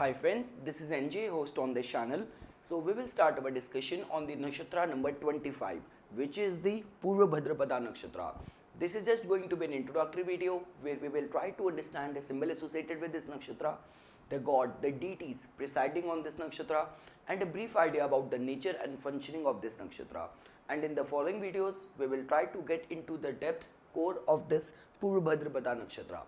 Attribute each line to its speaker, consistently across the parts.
Speaker 1: Hi friends, this is NJ, host on this channel. So we will start our discussion on the nakshatra number 25, which is the Purva Bhadrapada nakshatra. This is just going to be an introductory video where we will try to understand the symbol associated with this nakshatra, the god, the deities presiding on this nakshatra, and a brief idea about the nature and functioning of this nakshatra. And in the following videos, we will try to get into the depth core of this Purva Bhadrapada nakshatra.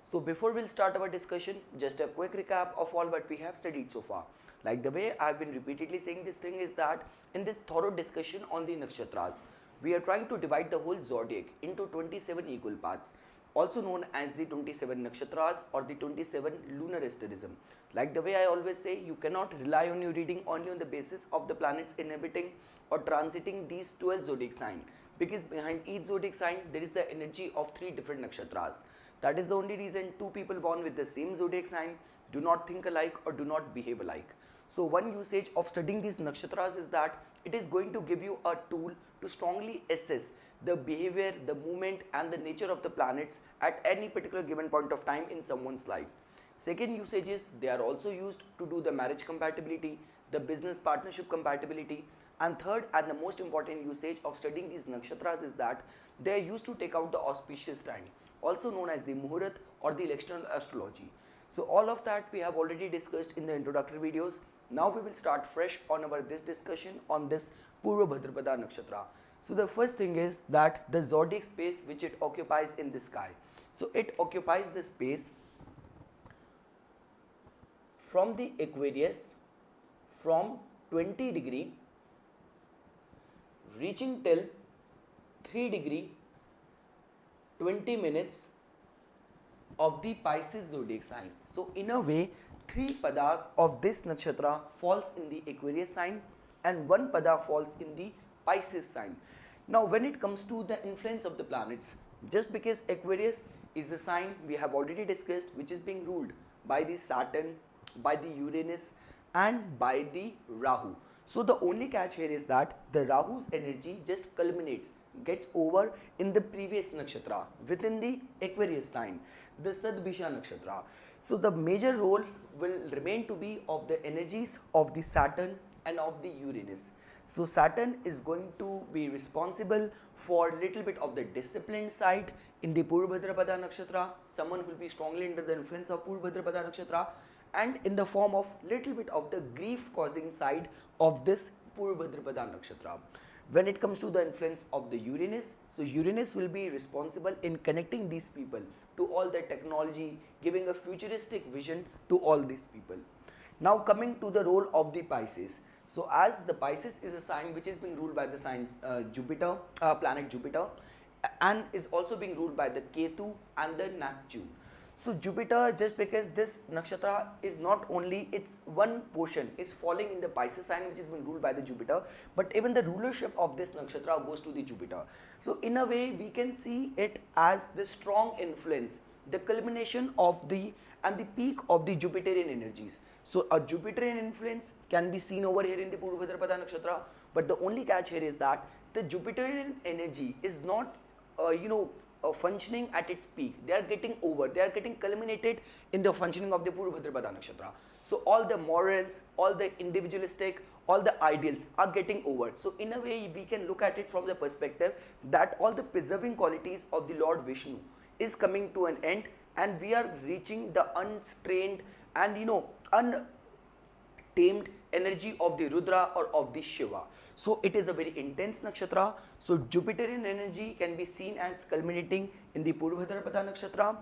Speaker 1: So before we'll start our discussion, just a quick recap of all what we have studied so far. Like the way I've been repeatedly saying this thing is that in this thorough discussion on the nakshatras, we are trying to divide the whole zodiac into 27 equal parts, also known as the 27 nakshatras or the 27 lunar asterism. Like the way I always say, you cannot rely on your reading only on the basis of the planets inhabiting or transiting these 12 zodiac signs, because behind each zodiac sign there is the energy of 3 different nakshatras. That is the only reason two people born with the same zodiac sign do not think alike or do not behave alike. So one usage of studying these nakshatras is that it is going to give you a tool to strongly assess the behavior, the movement and the nature of the planets at any particular given point of time in someone's life. Second usage is they are also used to do the marriage compatibility, the business partnership compatibility, and third and the most important usage of studying these nakshatras is that they are used to take out the auspicious time, also known as the Muhurat or the electional astrology. So all of that we have already discussed in the introductory videos. Now we will start fresh on our this discussion on this Purva Bhadrapada nakshatra. So the first thing is that the zodiac space which it occupies in the sky. So it occupies the space from the Aquarius from 20 degree reaching till 3 degree 20 minutes of the Pisces zodiac sign. So in a way, 3 padas of this nakshatra falls in the Aquarius sign and 1 pada falls in the Pisces sign. Now when it comes to the influence of the planets, just because Aquarius is a sign we have already discussed which is being ruled by the Saturn, by the Uranus and by the Rahu. So the only catch here is that the Rahu's energy just culminates, gets over in the previous nakshatra within the Aquarius sign, the Sadbhisha nakshatra. So the major role will remain to be of the energies of the Saturn and of the Uranus. So Saturn is going to be responsible for little bit of the disciplined side in the Purva Bhadrapada nakshatra, someone who will be strongly under the influence of Purva Bhadrapada nakshatra, and in the form of little bit of the grief causing side of this Purva Bhadrapada nakshatra. When it comes to the influence of the Uranus, so Uranus will be responsible in connecting these people to all the technology, giving a futuristic vision to all these people. Now coming to the role of the Pisces. So as the Pisces is a sign which is being ruled by the sign Jupiter, planet Jupiter, and is also being ruled by the Ketu and the Neptune. So Jupiter, just because this nakshatra is not only its one portion is falling in the Pisces sign which is being ruled by the Jupiter, but even the rulership of this nakshatra goes to the Jupiter. So in a way we can see it as the strong influence, the culmination of the and the peak of the Jupiterian energies. So a Jupiterian influence can be seen over here in the Purva Bhadrapada nakshatra, but the only catch here is that the Jupiterian energy is not functioning at its peak. They are getting over, they are getting culminated in the functioning of the Purva Bhadrapada nakshatra. So all the morals, all the individualistic, all the ideals are getting over. So in a way we can look at it from the perspective that all the preserving qualities of the Lord Vishnu is coming to an end and we are reaching the unstrained and untamed energy of the Rudra or of the Shiva. So it is a very intense nakshatra. So Jupiterian energy can be seen as culminating in the Purva Bhadrapada nakshatra,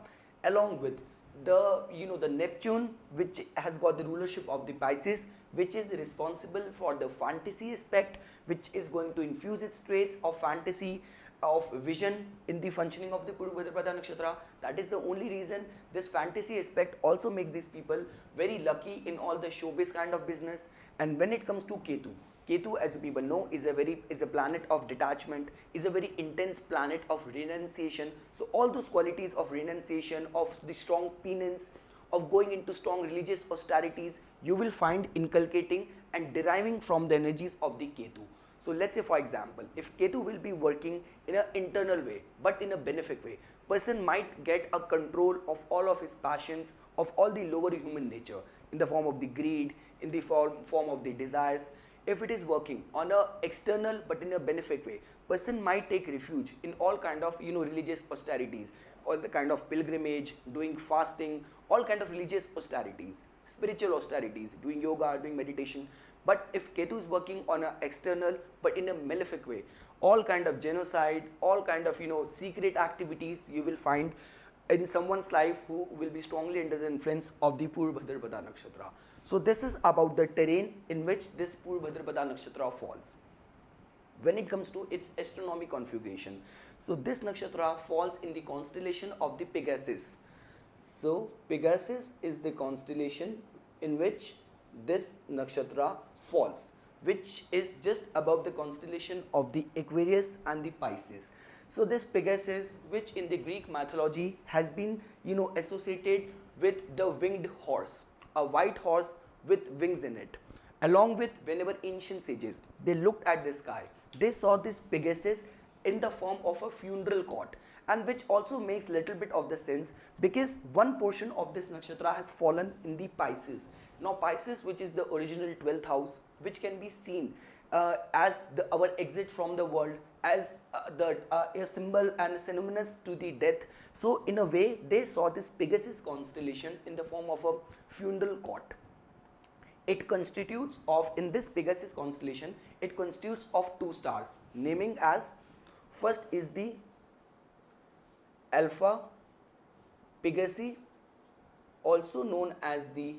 Speaker 1: along with the Neptune, which has got the rulership of the Pisces, which is responsible for the fantasy aspect, which is going to infuse its traits of fantasy, of vision in the functioning of the Purva Bhadrapada nakshatra. That is the only reason this fantasy aspect also makes these people very lucky in all the showbiz kind of business. And when it comes to Ketu, Ketu, as people know, is a planet of detachment, is a very intense planet of renunciation. So all those qualities of renunciation, of the strong penance, of going into strong religious austerities, you will find inculcating and deriving from the energies of the Ketu. So let's say for example, if Ketu will be working in an internal way but in a benefic way, person might get a control of all of his passions, of all the lower human nature. in the form of the greed, in the form of the desires. If it is working on a external but in a benefic way, person might take refuge in all kind of religious austerities, all the kind of pilgrimage, doing fasting, all kind of religious austerities, spiritual austerities, doing yoga, doing meditation. But if Ketu is working on an external but in a malefic way, all kind of genocide, all kind of secret activities you will find in someone's life who will be strongly under the influence of the Purva Bhadrapada Nakshatra. So this is about the terrain in which this Purva Bhadrapada Nakshatra falls. When it comes to its astronomy configuration, so this nakshatra falls in the constellation of the Pegasus. So Pegasus is the constellation in which this nakshatra falls, which is just above the constellation of the Aquarius and the Pisces. So this Pegasus, which in the Greek mythology has been associated with the winged horse, a white horse with wings in it. Along with, whenever ancient sages they looked at the sky, they saw this Pegasus in the form of a funeral cot, and which also makes little bit of the sense because one portion of this nakshatra has fallen in the Pisces. Now Pisces, which is the original 12th house, which can be seen as our exit from the world, as a symbol and synonymous to the death. So in a way they saw this Pegasus constellation in the form of a funeral cot. It constitutes of, in this Pegasus constellation, it constitutes of two stars, naming as, first is the Alpha Pegasi, also known as the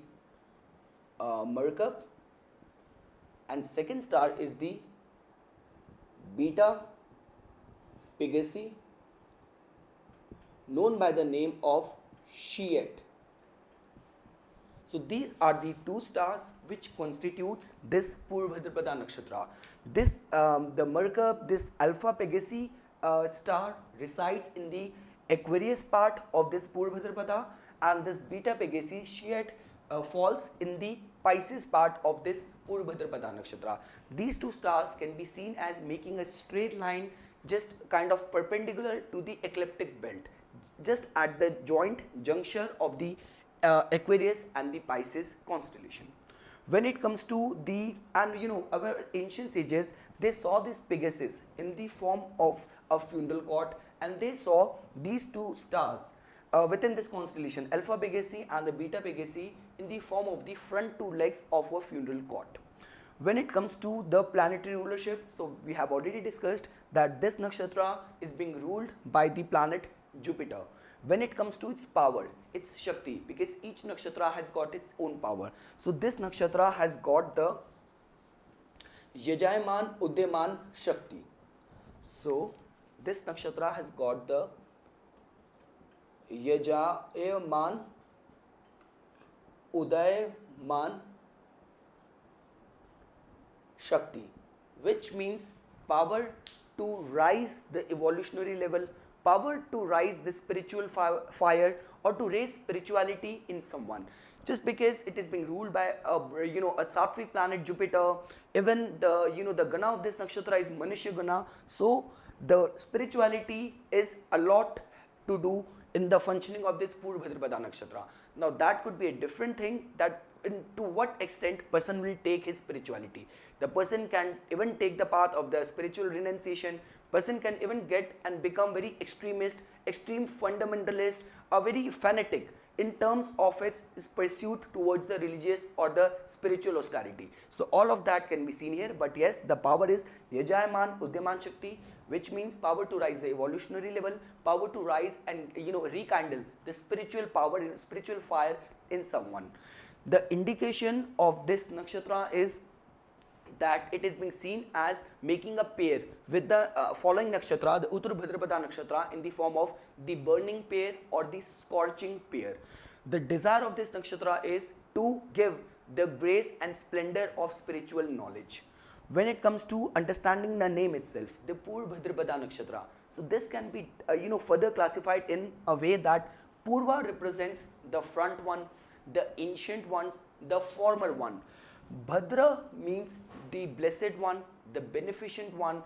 Speaker 1: Merkab, and second star is the Beta Pegasi, known by the name of Shiat. So these are the two stars which constitutes this Purva Bhadrapada Nakshatra. This the Merkab, this Alpha Pegasi star resides in the Aquarius part of this Purva Bhadrapada, and this Beta Pegasi Shiat falls in the Pisces part of this Purva Bhadrapada Nakshatra. These two stars can be seen as making a straight line, just kind of perpendicular to the ecliptic belt, just at the joint juncture of the Aquarius and the Pisces constellation. When it comes to the, and our ancient sages, they saw this Pegasus in the form of a funeral cot, and they saw these two stars within this constellation, Alpha Pegasi and the Beta Pegasi, in the form of the front two legs of a funeral cot. When it comes to the planetary rulership, so we have already discussed that this nakshatra is being ruled by the planet Jupiter. When it comes to its power, its Shakti, because each nakshatra has got its own power. So this nakshatra has got the Yajayaman Udyaman Shakti. So this nakshatra has got the Yajayaman Udyaman Shakti, which means power to rise the evolutionary level, power to rise the spiritual fire, or to raise spirituality in someone. Just because it is being ruled by a sattvic planet Jupiter, even the the gana of this nakshatra is Manushya gana, so the spirituality is a lot to do in the functioning of this Purva Bhadrapada Nakshatra. Now that could be a different thing, that to what extent person will take his spirituality. The person can even take the path of the spiritual renunciation. Person can even get and become very extremist, extreme fundamentalist, or very fanatic in terms of its pursuit towards the religious or the spiritual austerity. So all of that can be seen here, but yes, the power is Yajayaman Udyaman Shakti, which means power to rise the evolutionary level, power to rise and rekindle the spiritual power, spiritual fire in someone. The indication of this nakshatra is that it is being seen as making a pair with the following nakshatra, the Uttar Bhadrapada Nakshatra, in the form of the burning pair or the scorching pair. The desire of this nakshatra is to give the grace and splendor of spiritual knowledge. When it comes to understanding the name itself, the Purva Bhadrapada Nakshatra, so this can be further classified in a way that Purva represents the front one, the ancient ones, the former one. Bhadra means the blessed one, the beneficent one,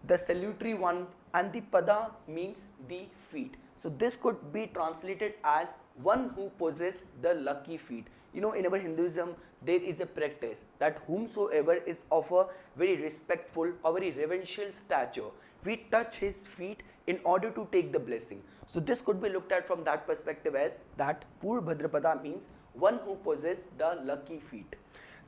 Speaker 1: the salutary one, and the Pada means the feet. So this could be translated as one who possesses the lucky feet. You know, in our Hinduism, there is a practice that whomsoever is of a very respectful or very reverential stature, we touch his feet in order to take the blessing. So this could be looked at from that perspective as that Purvabhadrapada means one who possesses the lucky feet.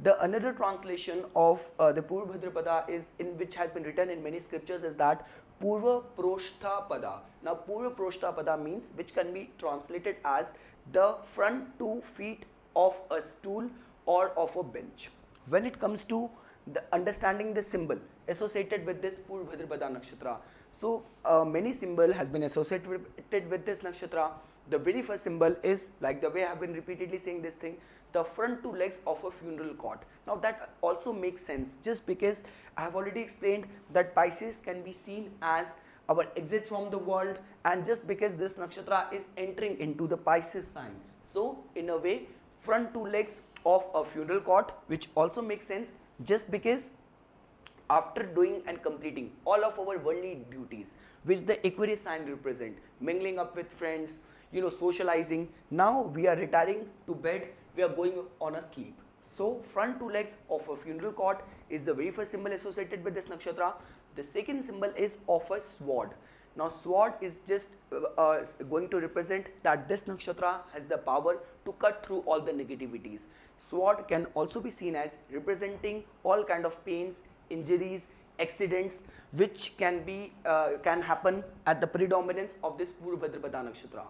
Speaker 1: The another translation of the Purvabhadrapada is in which has been written in many scriptures is that Purva Proshtapada. Now Purva Proshtapada means which can be translated as the front 2 feet of a stool or of a bench. When it comes to the understanding the symbol associated with this Purvabhadrapada nakshatra, so many symbol has been associated with this nakshatra. The very first symbol is, like the way I have been repeatedly saying this thing, the front 2 legs of a funeral cot. Now that also makes sense, just because I have already explained that Pisces can be seen as our exit from the world, and just because this nakshatra is entering into the Pisces sign. So in a way, front 2 legs of a funeral cot, which also makes sense just because after doing and completing all of our worldly duties, which the Aquarius sign represent, mingling up with friends, you know, socializing, now we are retiring to bed, we are going on a sleep. So front 2 legs of a funeral cot is the very first symbol associated with this nakshatra. The second symbol is of a sword. Now sword is just going to represent that this nakshatra has the power to cut through all the negativities. Sword can also be seen as representing all kind of pains, injuries, accidents which can happen at the predominance of this Purvabhadrapada nakshatra.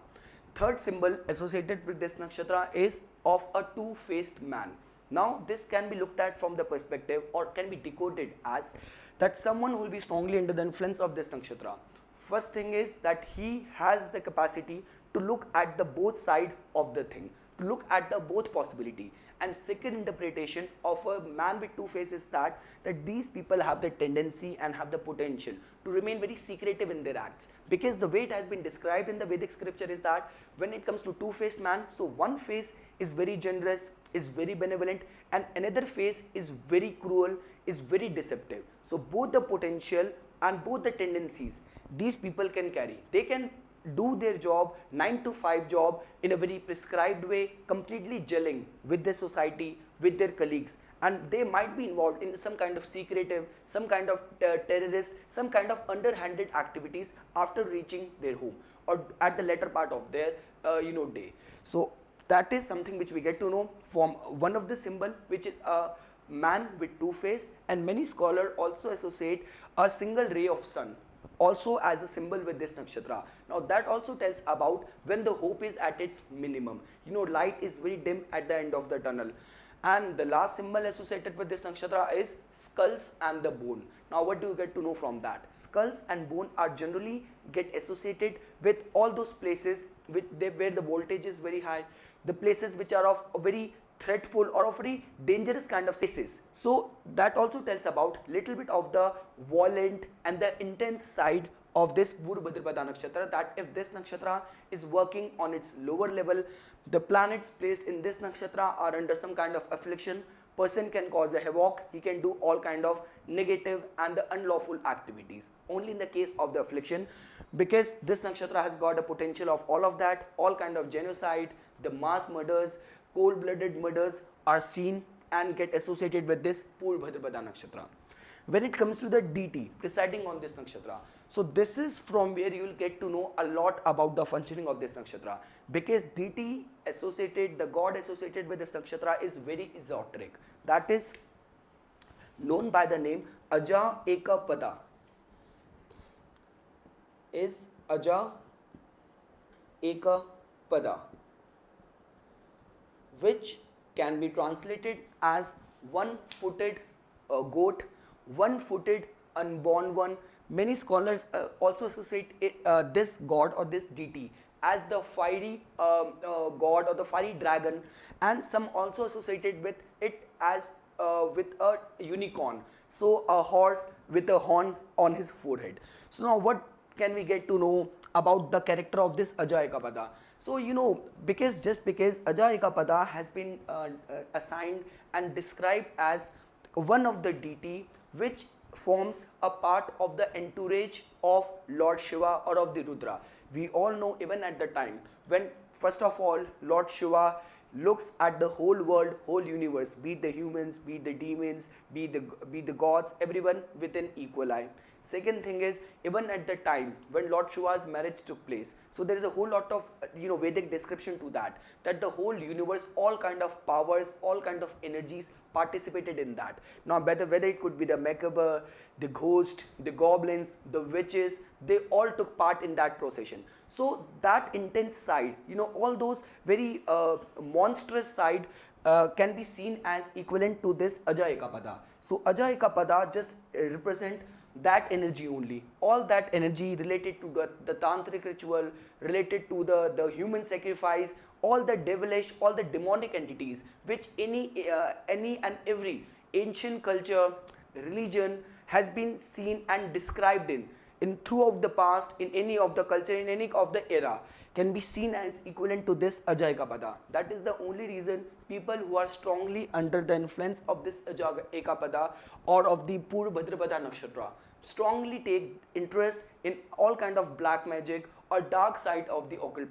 Speaker 1: Third symbol associated with this nakshatra is of a two-faced man. Now this can be looked at from the perspective or can be decoded as that someone who will be strongly under the influence of this nakshatra. First thing is that he has the capacity to look at the both side of the thing, to look at the both possibility. And second interpretation of a man with two faces that these people have the tendency and have the potential to remain very secretive in their acts, because the way it has been described in the Vedic scripture is that when it comes to two-faced man, so one face is very generous, is very benevolent, and another face is very cruel, is very deceptive. So both the potential and both the tendencies these people can carry. They can do their job, 9 to 5 job in a very prescribed way, completely gelling with their society, with their colleagues, and they might be involved in some kind of secretive, some kind of terrorist, some kind of underhanded activities after reaching their home or at the latter part of their day. So that is something which we get to know from one of the symbol, which is a man with two face, and many scholars also associate a single ray of sun also as a symbol with this nakshatra. Now that also tells about when the hope is at its minimum. You know, light is very dim at the end of the tunnel. And the last symbol associated with this nakshatra is skulls and the bone. Now what do you get to know from that? Skulls and bone are generally get associated with all those places where the voltage is very high, the places which are of a very threatful or of very dangerous kind of spaces. So that also tells about little bit of the violent and the intense side of this Purvabhadrapada nakshatra, that if this nakshatra is working on its lower level, the planets placed in this nakshatra are under some kind of affliction, person can cause a havoc, he can do all kind of negative and the unlawful activities. Only in the case of the affliction, because this nakshatra has got a potential of all of that, all kind of genocide, the mass murders, cold-blooded murders are seen and get associated with this Purvabhadrapada nakshatra. When it comes to the deity presiding on this nakshatra, so this is from where you will get to know a lot about the functioning of this nakshatra, because deity associated, the god associated with this nakshatra is very esoteric. That is known by the name Aja Ekapada. Is Aja Ekapada, which can be translated as one-footed goat, one-footed unborn one. Many scholars also associate this god or this deity as the fiery god or the fiery dragon, and some also associated with it as with a unicorn, so a horse with a horn on his forehead. So now what can we get to know about the character of this Aja Ekapada? So you know, because Aja Ekapada has been assigned and described as one of the deity which forms a part of the entourage of Lord Shiva or of the Rudra. We all know even at the time when first of all Lord Shiva looks at the whole world, whole universe, be it the humans, be it the demons, be the gods, everyone with an equal eye. Second thing is, even at the time when Lord Shiva's marriage took place, so there is a whole lot of Vedic description to that the whole universe, all kind of powers, all kind of energies participated in that. Now whether it could be the macabre, the ghost, the goblins, the witches, they all took part in that procession. So that intense side, all those very monstrous side can be seen as equivalent to this Aja Ekapada. So Aja Ekapada just represent that energy only. All that energy related to the tantric ritual, related to the human sacrifice, all the devilish, all the demonic entities which any and every ancient culture, religion has been seen and described in throughout the past, in any of the culture, in any of the era, can be seen as equivalent to this Aja Ekapada. That is the only reason people who are strongly under the influence of this Aja Ekapada or of the Purva Bhadrapada Nakshatra strongly take interest in all kind of black magic or dark side of the occult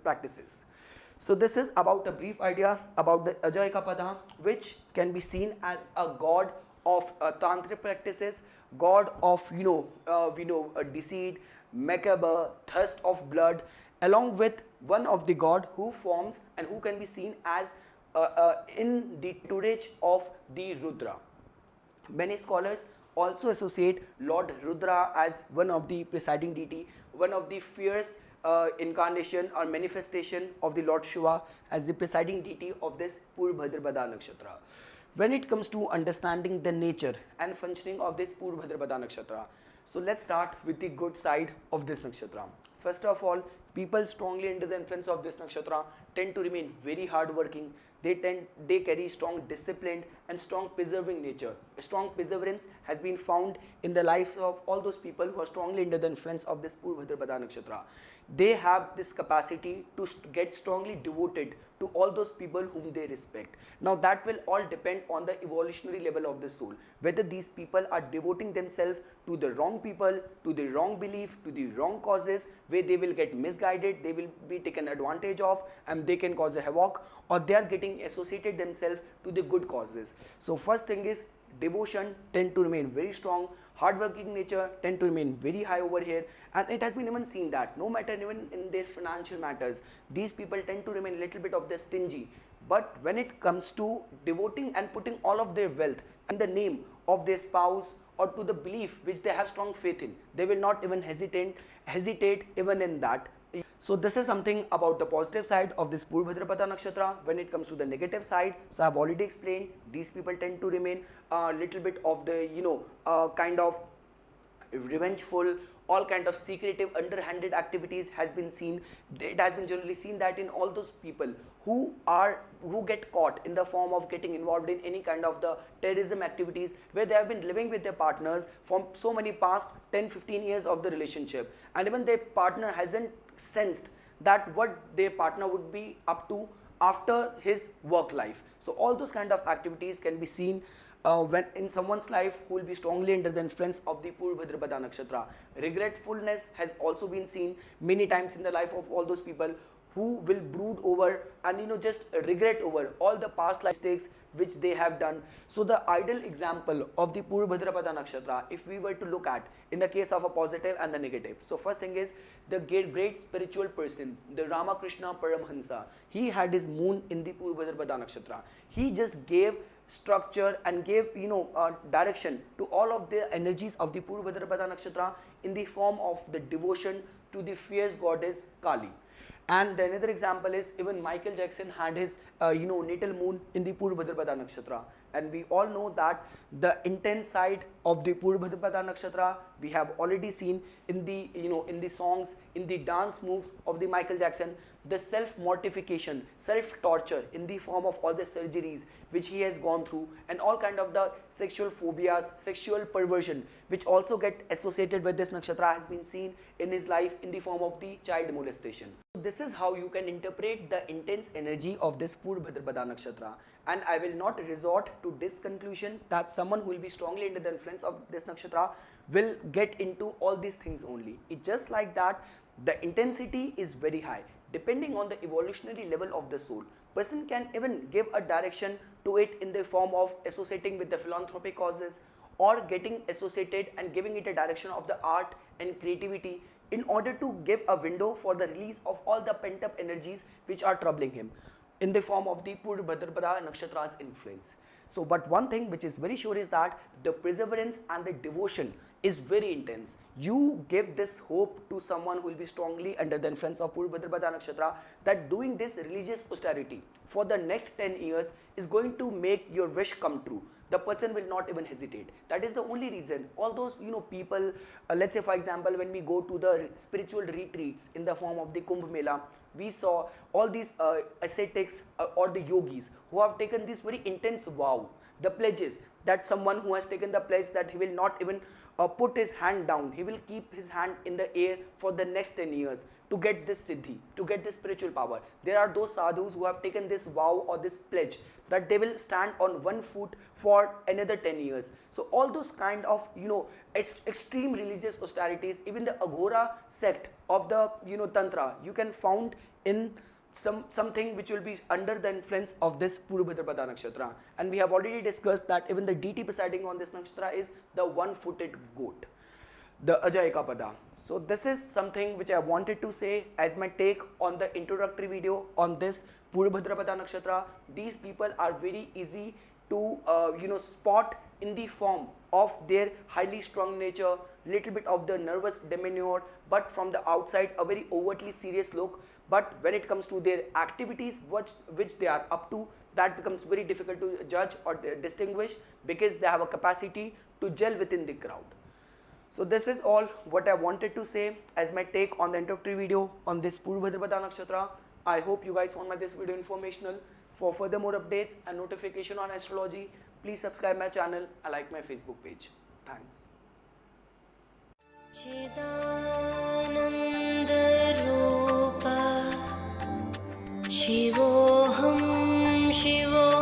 Speaker 1: practices. So this is about a brief idea about the Aja Ekapada, which can be seen as a god of tantric practices, god of deceit, macabre, thirst of blood, along with one of the god who forms and who can be seen as in the tutelage of the Rudra. Many scholars also associate Lord Rudra as one of the presiding deity, one of the fierce incarnation or manifestation of the Lord Shiva as the presiding deity of this Purva Bhadrapada Nakshatra. When it comes to understanding the nature and functioning of this Purva Bhadrapada Nakshatra, so let's start with the good side of this nakshatra. First of all, people strongly under the influence of this nakshatra tend to remain very hardworking. They carry strong discipline and strong preserving nature. A strong perseverance has been found in the lives of all those people who are strongly under the influence of this Purva Bhadrapada Nakshatra. They have this capacity to get strongly devoted to all those people whom they respect. Now that will all depend on the evolutionary level of the soul, whether these people are devoting themselves to the wrong people, to the wrong belief, to the wrong causes, where they will get misguided, they will be taken advantage of and they can cause a havoc, or they are getting associated themselves to the good causes. So first thing is, devotion tend to remain very strong, hardworking nature tend to remain very high over here, and it has been even seen that no matter even in their financial matters, these people tend to remain a little bit of the stingy. But when it comes to devoting and putting all of their wealth in the name of their spouse or to the belief which they have strong faith in, they will not even hesitate even in that. So this is something about the positive side of this Purva Bhadrapada Nakshatra. When it comes to the negative side, so I have already explained, these people tend to remain a little bit of the kind of revengeful, all kind of secretive, underhanded activities has been seen. It has been generally seen that in all those people who get caught in the form of getting involved in any kind of the terrorism activities, where they have been living with their partners from so many past 10-15 years of the relationship, and even their partner hasn't sensed that what their partner would be up to after his work life. So all those kind of activities can be seen when in someone's life who will be strongly under the influence of the Purva Bhadrapada Nakshatra. Regretfulness has also been seen many times in the life of all those people who will brood over and just regret over all the past life mistakes which they have done. So the ideal example of the Purva Bhadrapada Nakshatra, if we were to look at in the case of a positive and the negative. So first thing is the great spiritual person, the Ramakrishna Paramhansa. He had his moon in the Purva Bhadrapada Nakshatra. He just gave structure and gave direction to all of the energies of the Purva Bhadrapada Nakshatra in the form of the devotion to the fierce goddess Kali. And the another example is even Michael Jackson had his natal moon in the Purva Bhadrapada Nakshatra, and we all know that the intense side of the Purva Bhadrapada Nakshatra we have already seen in the in the songs, in the dance moves of the Michael Jackson, the self mortification, self torture in the form of all the surgeries which he has gone through, and all kind of the sexual phobias, sexual perversion which also get associated with this nakshatra has been seen in his life in the form of the child molestation. This is how you can interpret the intense energy of this Purva Bhadrapada Nakshatra, and I will not resort to this conclusion that someone who will be strongly under the influence of this nakshatra will get into all these things only. It's just like that The intensity is very high. Depending on the evolutionary level of the soul, person can even give a direction to it in the form of associating with the philanthropic causes, or getting associated and giving it a direction of the art and creativity in order to give a window for the release of all the pent up energies which are troubling him in the form of the Purva Bhadrapada Nakshatra's influence. So, but one thing which is very sure is that the perseverance and the devotion is very intense. You give this hope to someone who will be strongly under the influence of Purva Bhadrapada Nakshatra that doing this religious austerity for the next 10 years is going to make your wish come true. The person will not even hesitate. That is the only reason. All those people, let's say for example, when we go to the spiritual retreats in the form of the Kumbh Mela, we saw all these ascetics or the yogis who have taken this very intense vow, the pledges, that someone who has taken the pledge that he will not even put his hand down, he will keep his hand in the air for the next 10 years to get this siddhi, to get this spiritual power. There are those sadhus who have taken this vow or this pledge that they will stand on one foot for another 10 years. So all those kind of extreme religious austerities, even the Aghora sect of the Tantra, you can found in something which will be under the influence of this Purva Bhadrapada Nakshatra. And we have already discussed that even the deity presiding on this nakshatra is the one-footed goat, the Ajayika Pada. So this is something which I wanted to say as my take on the introductory video on this Purva Bhadrapada Nakshatra. These people are very easy to spot in the form of their highly strung nature, little bit of the nervous demeanor, but from the outside a very overtly serious look. But when it comes to their activities which they are up to, that becomes very difficult to judge or distinguish, because they have a capacity to gel within the crowd. So this is all what I wanted to say as my take on the introductory video on this Purva Bhadrapada Nakshatra. I hope you guys found this video informational. For further more updates and notification on astrology, please subscribe my channel and like my Facebook page. Thanks.
Speaker 2: चिदानंद रूप शिवोऽहं शिवो